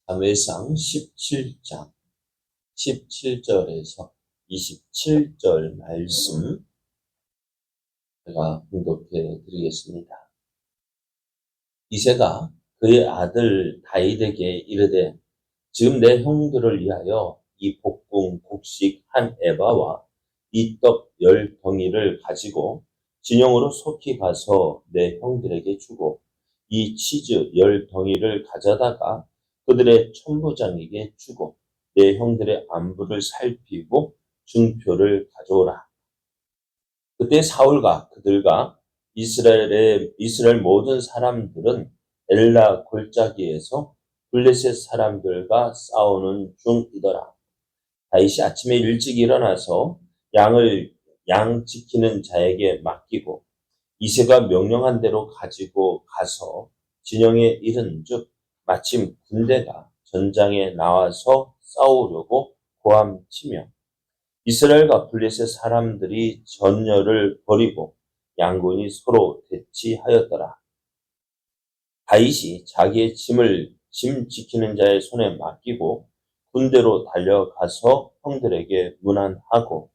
사무엘상 17장 17절에서 27절 말씀 제가 공독해 드리겠습니다. 이새가 그의 아들 다윗에게 이르되 지금 내 형들을 위하여 이 볶은 곡식 한 에바와 이 떡 10덩이를 가지고 진영으로 속히 가서 내 형들에게 주고 이 치즈 10덩이를 가져다가 그들의 천부장에게 주고 내 형들의 안부를 살피고 증표를 가져오라. 그때 사울과 그들과 이스라엘 모든 사람들은 엘라 골짜기에서 블레셋 사람들과 싸우는 중이더라. 다윗이 아침에 일찍 일어나서 양 지키는 자에게 맡기고 이새가 명령한 대로 가지고 가서 진영에 이른즉 마침 군대가 전장에 나와서 싸우려고 고함치며 이스라엘과 블레셋 사람들이 전열을 벌이고 양군이 서로 대치하였더라. 다윗이 자기의 짐 지키는 자의 손에 맡기고 군대로 달려가서 형들에게 문안하고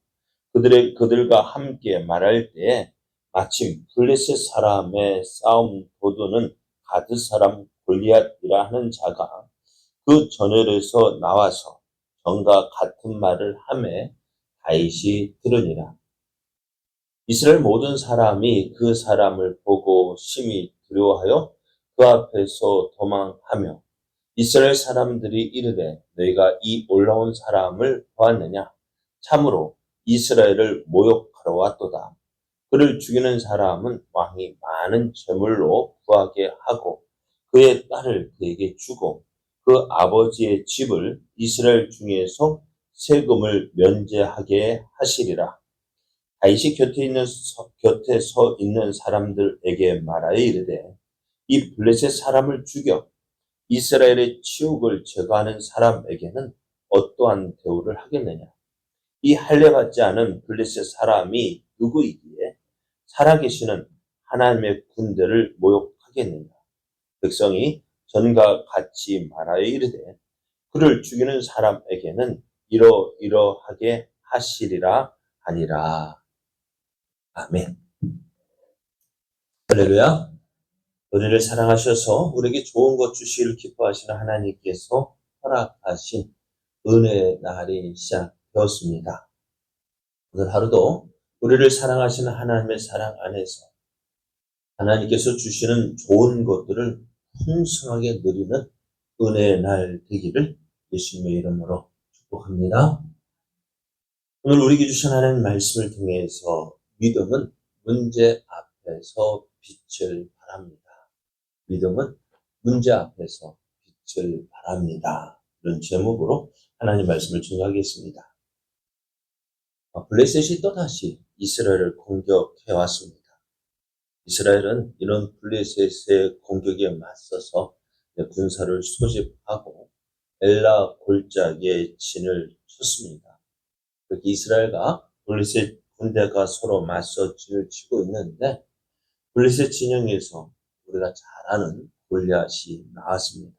그들과 함께 말할 때에 마침 블레셋 사람의 싸움 도두는 가드 사람 골리앗이라 하는 자가 그 전열에서 나와서 전과 같은 말을 하매 다윗이 들으니라. 이스라엘 모든 사람이 그 사람을 보고 심히 두려워하여 그 앞에서 도망하며 이스라엘 사람들이 이르되 너희가 이 올라온 사람을 보았느냐? 참으로 이스라엘을 모욕하러 왔도다. 그를 죽이는 사람은 왕이 많은 재물로 구하게 하고 그의 딸을 그에게 주고 그 아버지의 집을 이스라엘 중에서 세금을 면제하게 하시리라. 다윗이 곁에 서 있는 사람들에게 말하여 이르되 이 블레셋 사람을 죽여 이스라엘의 치욕을 제거하는 사람에게는 어떠한 대우를 하겠느냐? 이 할례받지 않은 블레셋 사람이 누구이기에 살아계시는 하나님의 군대를 모욕하겠느냐? 백성이 전과 같이 말하여 이르되 그를 죽이는 사람에게는 이러이러하게 하시리라 하니라. 아멘. 할렐루야. 우리를 사랑하셔서 우리에게 좋은 것 주시기를 기뻐하시는 하나님께서 허락하신 은혜의 날이 시작되었습니다. 오늘 하루도 우리를 사랑하시는 하나님의 사랑 안에서 하나님께서 주시는 좋은 것들을 풍성하게 누리는 은혜의 날 되기를 예수님의 이름으로 축복합니다. 오늘 우리에게 주신 하나님 말씀을 통해서 믿음은 문제 앞에서 빛을 발합니다. 믿음은 문제 앞에서 빛을 발합니다. 이런 제목으로 하나님 말씀을 증거하겠습니다. 블레셋이 또다시 이스라엘을 공격해 왔습니다. 이스라엘은 이런 블레셋의 공격에 맞서서 군사를 소집하고 엘라 골짜기에 진을 쳤습니다. 그렇게 이스라엘과 블레셋 군대가 서로 맞서 진을 치고 있는데 블레셋 진영에서 우리가 잘 아는 골리앗이 나왔습니다.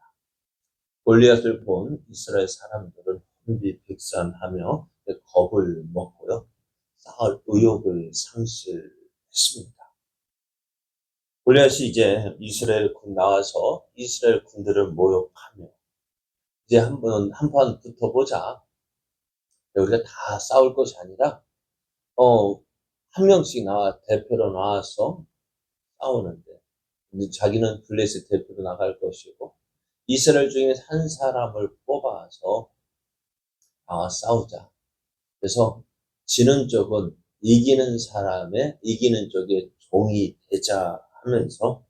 골리앗을 본 이스라엘 사람들은 혼비백산하며 겁을 먹고요. 싸울 의욕을 상실했습니다. 골리앗이 이제 이스라엘 군 나와서 이스라엘 군대를 모욕하며 이제 한번 붙어보자. 우리가 다 싸울 것이 아니라 한 명씩 대표로 나와서 싸우는데 자기는 블레셋 대표로 나갈 것이고 이스라엘 중에 한 사람을 뽑아서 싸우자. 그래서 지는 쪽은 이기는 쪽의 종이 되자 하면서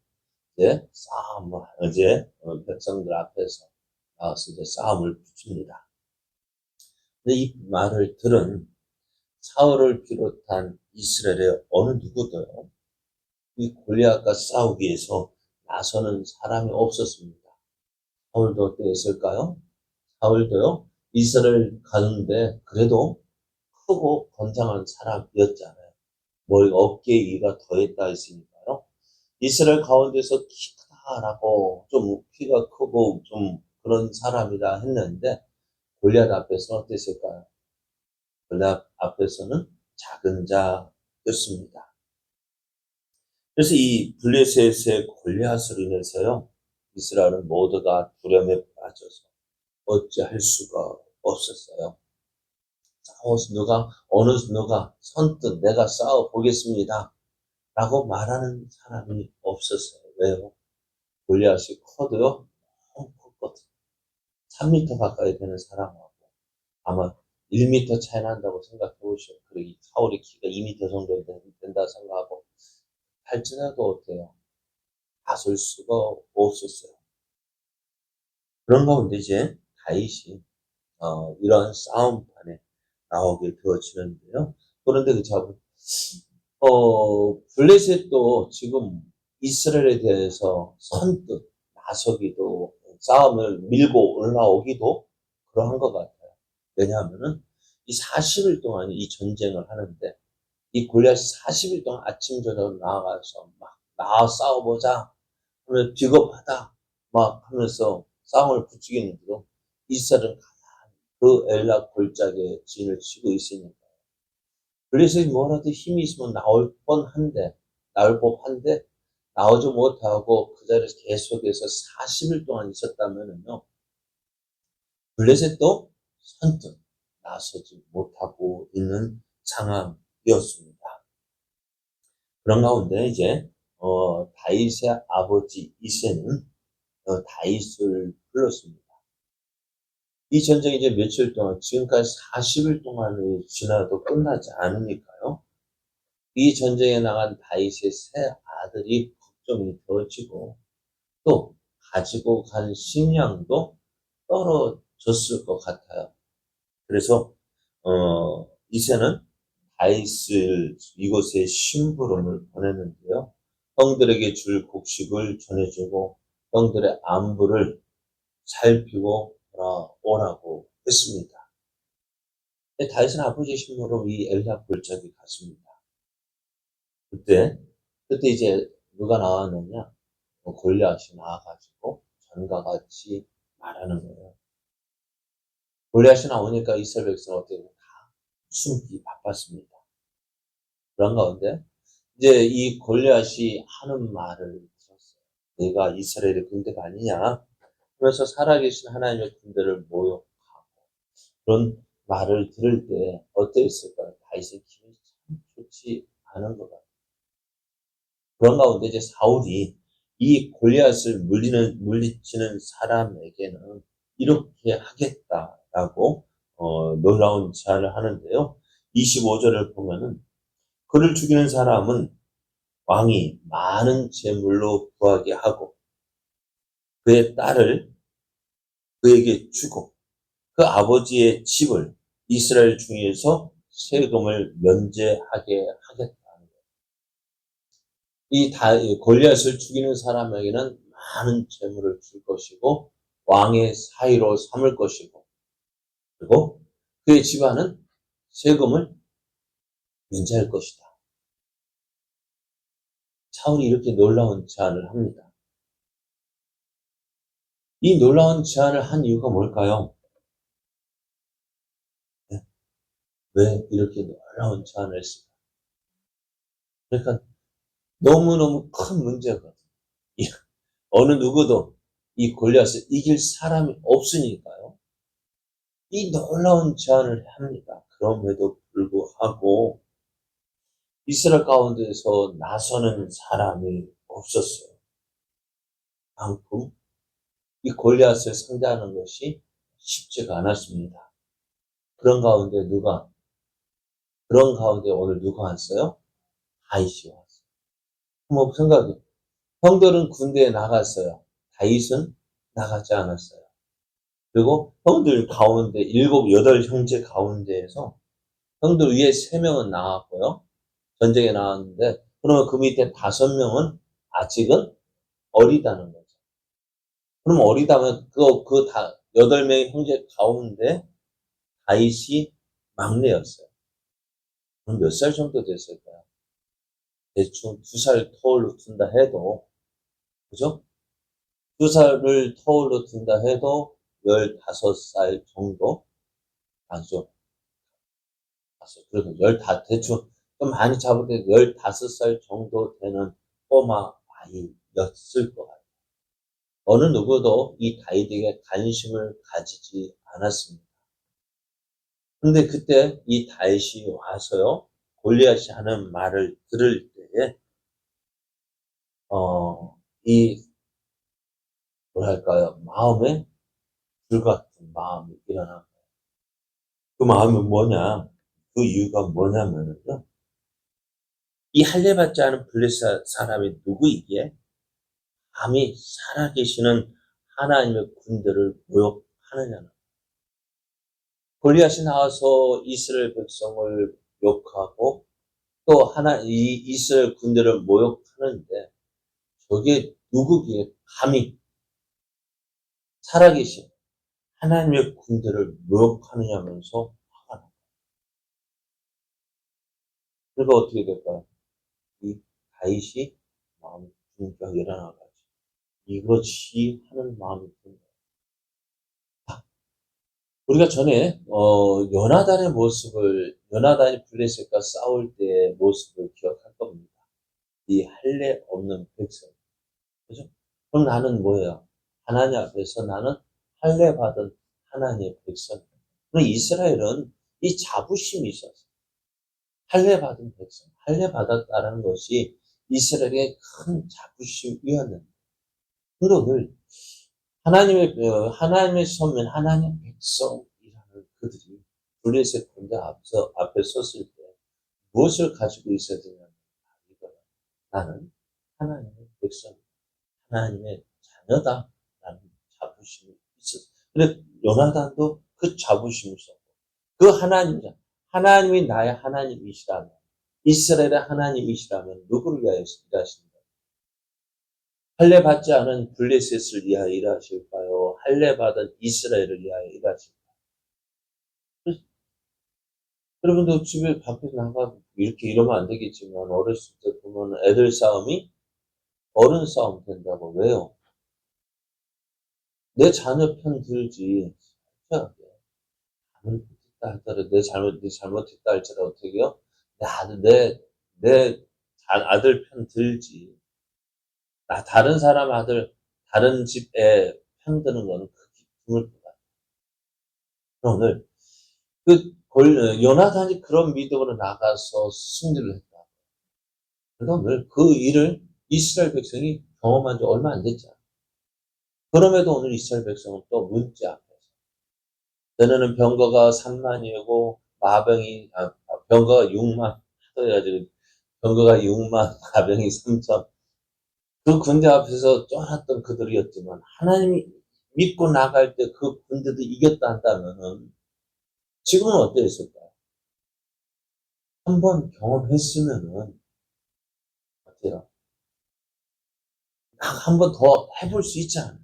백성들 앞에서 나와서 싸움을 붙입니다. 근데 이 말을 들은 사울을 비롯한 이스라엘의 어느 누구도요, 이 골리앗과 싸우기 위해서 나서는 사람이 없었습니다. 사울도 어땠을까요? 사울도요, 이스라엘 가는데 그래도 크고 건장한 사람이었잖아요. 어깨에 이가 더했다 했으니까요. 이스라엘 가운데서 키 크다라고 좀 키가 크고 좀 그런 사람이라 했는데 골리앗 앞에서는 어땠을까요? 골리앗 앞에서는 작은 자였습니다. 그래서 이 블레셋의 골리앗으로 인해서요, 이스라엘은 모두가 두려움에 빠져서 어찌할 수가 없었어요. 싸워서 어느 누가 선뜻 내가 싸워 보겠습니다 라고 말하는 사람이 없었어요. 왜요? 골리앗이 커도요, 너무 컸거든요. 3m 가까이 되는 사람하고 아마 1m 차이 난다고 생각해 보시오. 그리고 사울의 키가 2m 정도 된다 생각하고 할지라도 어때요? 다설 수가 없었어요. 그런 가운데 이제 다윗이 이러한 싸움판에 나오게 되어지는데요. 그런데 블레셋도 지금 이스라엘에 대해서 선뜻 나서기도, 싸움을 밀고 올라오기도 그러한 것 같아요. 왜냐하면은 이 40일 동안 이 전쟁을 하는데, 이 골리앗이 40일 동안 아침, 저녁 나와서 막, 나와 싸워보자. 하면 비겁하다. 막 하면서 싸움을 부추기는데도 이스라엘은 그 엘라 골짜기에 진을 치고 있으니까. 블레셋이 뭐라도 힘이 있으면 나올 법한데, 나오지 못하고 그 자리에서 계속해서 40일 동안 있었다면요, 블레셋도 선뜻 나서지 못하고 있는 상황이었습니다. 그런 가운데 이제, 다윗의 아버지 이새는 다윗을 불렀습니다. 이 전쟁이 이제 며칠 동안, 지금까지 40일 동안이 지나도 끝나지 않으니까요. 이 전쟁에 나간 다윗의 세 아들이 걱정이 되어지고, 또 가지고 간 식량도 떨어졌을 것 같아요. 그래서 이새는 다윗을 이곳에 심부름을 보냈는데요. 형들에게 줄 곡식을 전해주고 형들의 안부를 살피고 오라고 했습니다. 다윗은 아버지의 심부름 이 엘라 골짜기 갔습니다. 그때 이제 누가 나왔느냐? 골리앗이 나와가지고 전과 같이 말하는 거예요. 골리앗이 나오니까 이스라엘 백성은 어떻게 다 숨기 바빴습니다. 그런 가운데 이제 이 골리앗이 하는 말을 들었어요. 내가 이스라엘의 군대가 아니냐? 그래서 살아계신 하나님의 군대를 모욕하고 그런 말을 들을 때 어땠을까요? 다윗의 기분이 참 좋지 않은 것 같아요. 그런 가운데 이제 사울이 이 골리앗을 물리치는 사람에게는 이렇게 하겠다라고 놀라운 제안을 하는데요. 25절을 보면은 그를 죽이는 사람은 왕이 많은 재물로 구하게 하고 그의 딸을 그에게 주고 그 아버지의 집을 이스라엘 중에서 세금을 면제하게 하겠다는 거예요. 이 골리앗을 죽이는 사람에게는 많은 재물을 줄 것이고 왕의 사위로 삼을 것이고 그리고 그의 집안은 세금을 면제할 것이다. 사울이 이렇게 놀라운 제안을 합니다. 이 놀라운 제안을 한 이유가 뭘까요? 네? 왜 이렇게 놀라운 제안을 했을까? 그러니까 너무너무 큰 문제거든요. 어느 누구도 이 골리앗을 이길 사람이 없으니까요. 이 놀라운 제안을 합니다. 그럼에도 불구하고 이스라엘 가운데서 나서는 사람이 없었어요. 만큼 이 골리앗을 상대하는 것이 쉽지가 않았습니다. 그런 가운데 오늘 누가 왔어요? 다윗이 왔어요. 한번 생각해. 형들은 군대에 나갔어요. 다윗은 나가지 않았어요. 그리고 형들 가운데 7, 8 형제 가운데에서 형들 위에 3명은 나왔고요. 전쟁에 나왔는데 그러면 그 밑에 5명은 아직은 어리다는 거죠. 그럼 어리다면 그 8명의 형제 가운데 다윗이 막내였어요. 그럼 몇 살 정도 됐을까요? 대충 2살 터울로 둔다 해도, 그죠? 2살을 터울로 둔다 해도 15살 정도? 아니죠. 그래도 대충 좀 많이 잡을 때 15살 정도 되는 꼬마 아이였을 것 같아요. 어느 누구도 이 다윗에게 관심을 가지지 않았습니다. 근데 그때 이 다윗이 와서요, 골리앗이 하는 말을 들을 때에, 이, 뭐랄까요, 마음에 불같은 마음이 일어난 거예요. 그 마음은 뭐냐? 그 이유가 뭐냐면요, 이 할례받지 않은 블레셋 사람이 누구이기에 감히 살아계시는 하나님의 군대를 모욕하느냐는. 골리앗이 나와서 이스라엘 백성을 욕하고 또 이 이스라엘 군대를 모욕하는데 저게 누구기에 감히 살아계신 하나님의 군대를 모욕하느냐면서 화가 나. 그러니까 어떻게 될까요? 이 다윗이 마음이 분명히 일어나가지고 이것이 하는 마음이 든 거예요. 우리가 전에 요나단이 블레셋과 싸울 때의 모습을 기억할 겁니다. 이 할례 없는 백성, 그죠? 그럼 나는 뭐예요? 하나님 앞에서 나는 할례 받은 하나님의 백성. 그럼 이스라엘은 이 자부심이 있었어요. 할례 받은 백성, 할례 받았다는 것이 이스라엘의 큰 자부심이었는데, 그런데 하나님의 선민, 하나님의 백성이라는 그들이 블레셋 군대 앞에 섰을 때 무엇을 가지고 있어야 되냐면, 나는 하나님의 백성, 하나님의 자녀다라는 자부심이 있었어요. 근데 요나단도 그 자부심을 썼고, 그 하나님이 나의 하나님이시라면, 이스라엘의 하나님이시라면 누구를 위하여 일하십니까? 할례 받지 않은 블레셋을 위하여 일하실까요? 할례 받은 이스라엘을 위하여 일하실까요? 여러분도 집에 밖에 나가 이렇게 이러면 안 되겠지만 어렸을 때 보면 애들 싸움이 어른 싸움 된다고. 왜요? 내 자녀 편 들지. 잘못했다 할지라도 내 잘못했다 할지라도 어떻게 해요? 내 아들 편 들지. 다른 사람 아들, 다른 집에 편 드는 거는 극히 드물 것 같아요. 오늘 요나단이 그런 믿음으로 나가서 승리를 했다. 그러나 오늘 그 일을 이스라엘 백성이 경험한 지 얼마 안 됐잖아. 그럼에도 오늘 이스라엘 백성은 또 문제 앞에서. 전에는 병거가 3만이고 병거가 6만 해가지고 병거가 6만, 마병이 3천. 그 군대 앞에서 쫄았던 그들이었지만 하나님이 믿고 나갈 때 그 군대도 이겼다 한다면은 지금은 어땠을까요? 한번 경험했으면은 어때요? 한 번 더 해볼 수 있잖아요.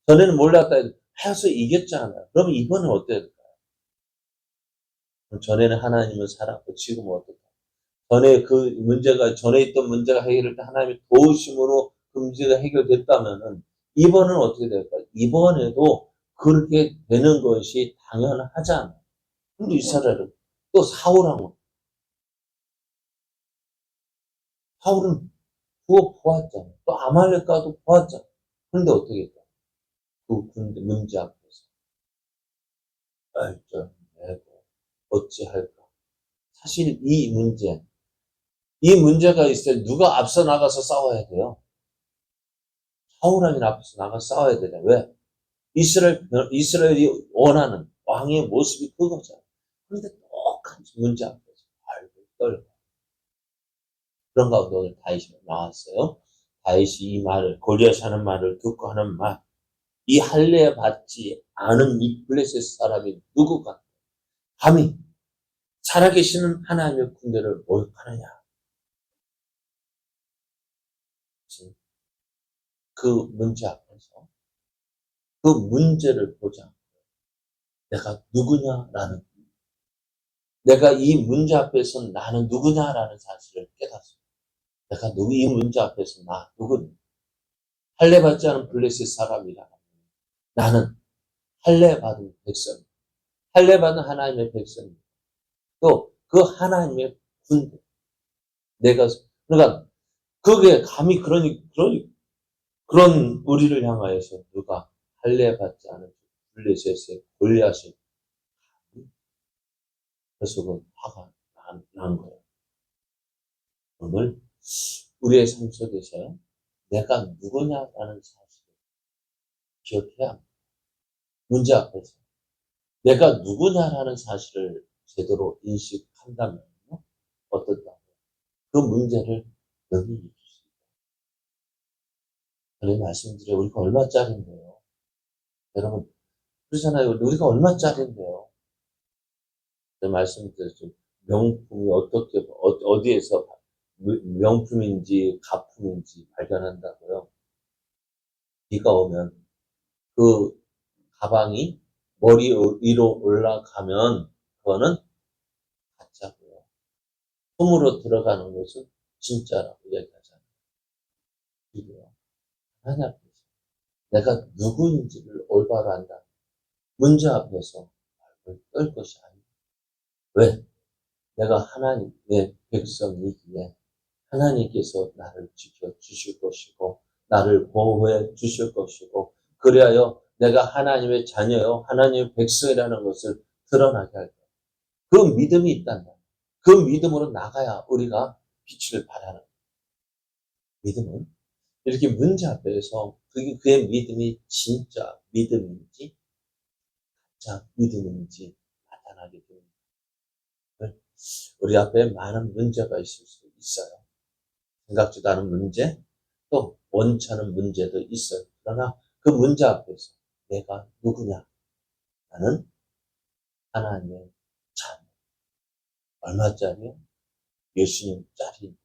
전에는 몰랐다 해도 해서 이겼잖아요. 그럼 이번엔 어때요? 전에는 하나님은 살았고 지금은 어떨까요? 전에 있던 문제가 해결될 때 하나님의 도우심으로 그 문제가 해결됐다면은 이번은 어떻게 될까요? 이번에도 그렇게 되는 것이 당연하잖아요. 근데 이스라엘은 또 사울은 구워 보았잖아요. 또 아말렉과도 보았잖아요. 그런데 어떻게 했까? 그 군대 문제 앞에서 얼쩔매고 어찌할까? 사실 이 문제가 있을 때 누가 앞서 나가서 싸워야 돼요? 사울왕이 앞에서 나가 싸워야 되냐? 왜? 이스라엘이 원하는 왕의 모습이 그거잖아요. 그런데 똑같이 문제 앞에서 발을 떨고. 그런 가운데 오늘 다윗이 나왔어요. 다윗이 이 말을, 골리앗이 하는 말을 듣고 하는 말, 이 할례 받지 않은 이 블레셋 사람이 누구가 감히 살아계시는 하나님의 군대를 모욕하느냐. 그 문제 앞에서 그 문제를 보자. 내가 누구냐라는, 내가 이 문제 앞에서 나는 누구냐라는 사실을 깨닫습니다. 이 문제 앞에서 누구냐. 할례 받지 않은 블레셋 사람이라. 나는 할례 받은 백성, 할례 받은 하나님의 백성, 또 그 하나님의 군대. 내가 그러니까 그게 감히 그런 우리를 향하여서 누가 할례 받지 않은 블레셋의 골리앗이 그래서 그 화가 난 거예요. 오늘 우리의 삶 속에서 내가 누구냐라는 사실을 기억해야 합니다. 문제 앞에서 내가 누구냐라는 사실을 제대로 인식한다면 어떻다? 그 문제를 여기 있을 수 있다. 저는 말씀드려 우리가 얼마짜리인데요. 여러분 그러잖아요. 우리가 얼마짜리인데요. 말씀드렸죠. 명품이 어떻게 어디에서 명품인지 가품인지 발견한다고요. 비가 오면 그 가방이 머리 위로 올라가면 그거는 가짜고요. 손으로 들어가는 것은 진짜라고 얘기하잖아요. 그리고요. 하나님 앞에서 내가 누구인지를 올바로 한다. 문제 앞에서 말을 떨 것이 아니에요. 왜? 내가 하나님의 백성이기에 하나님께서 나를 지켜주실 것이고 나를 보호해 주실 것이고 그리하여 내가 하나님의 자녀요 하나님의 백성이라는 것을 드러나게 할 거예요. 그 믿음이 있단다. 그 믿음으로 나가야 우리가 빛을 발하는 믿음은 이렇게 문제 앞에서 그의 믿음이 진짜 믿음인지 가짜 믿음인지 나타나게 됩니다. 우리 앞에 많은 문제가 있을 수 있어요. 생각지도 않은 문제, 또 원치 않은 문제도 있어요. 그러나 그 문제 앞에서 내가 누구냐? 나는 하나님의 자녀. 얼마짜리요? 예수님짜리.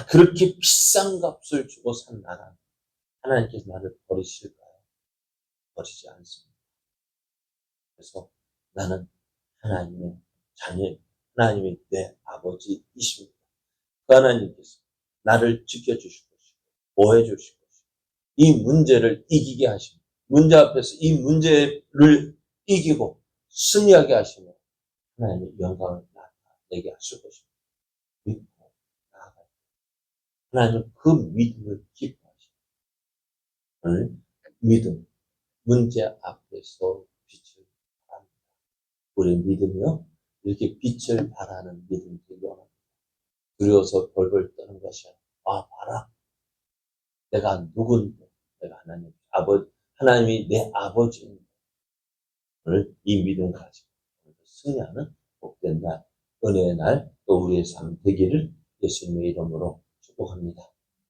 그렇게 비싼 값을 주고 산 나라. 하나님께서 나를 버리실까요? 버리지 않습니다. 그래서 나는 하나님의 자녀, 하나님이 내 아버지이십니다. 그 하나님께서 나를 지켜주실 것이고, 보호해 주실 것이고, 이 문제를 이기게 하십니다. 문제 앞에서 이 문제를 이기고 승리하게 하시며 하나님의 영광을 나타내게 하실 것입니다. 믿고 나아가요. 하나님은 그 믿음을 기뻐하십니다. 오늘 믿음, 문제 앞에서 빛을 발합니다. 우리 믿음이요. 이렇게 빛을 발하는 믿음이 되기 원합니다. 두려워서 벌벌 떠는 것이 아니라 봐라. 내가 누군데 내가 하나님이 내 아버지입니다. 오늘 이 믿음 가지고 승리하는 복된 날, 은혜의 날, 또 우리의 삶 되기를 예수님의 이름으로 축복합니다.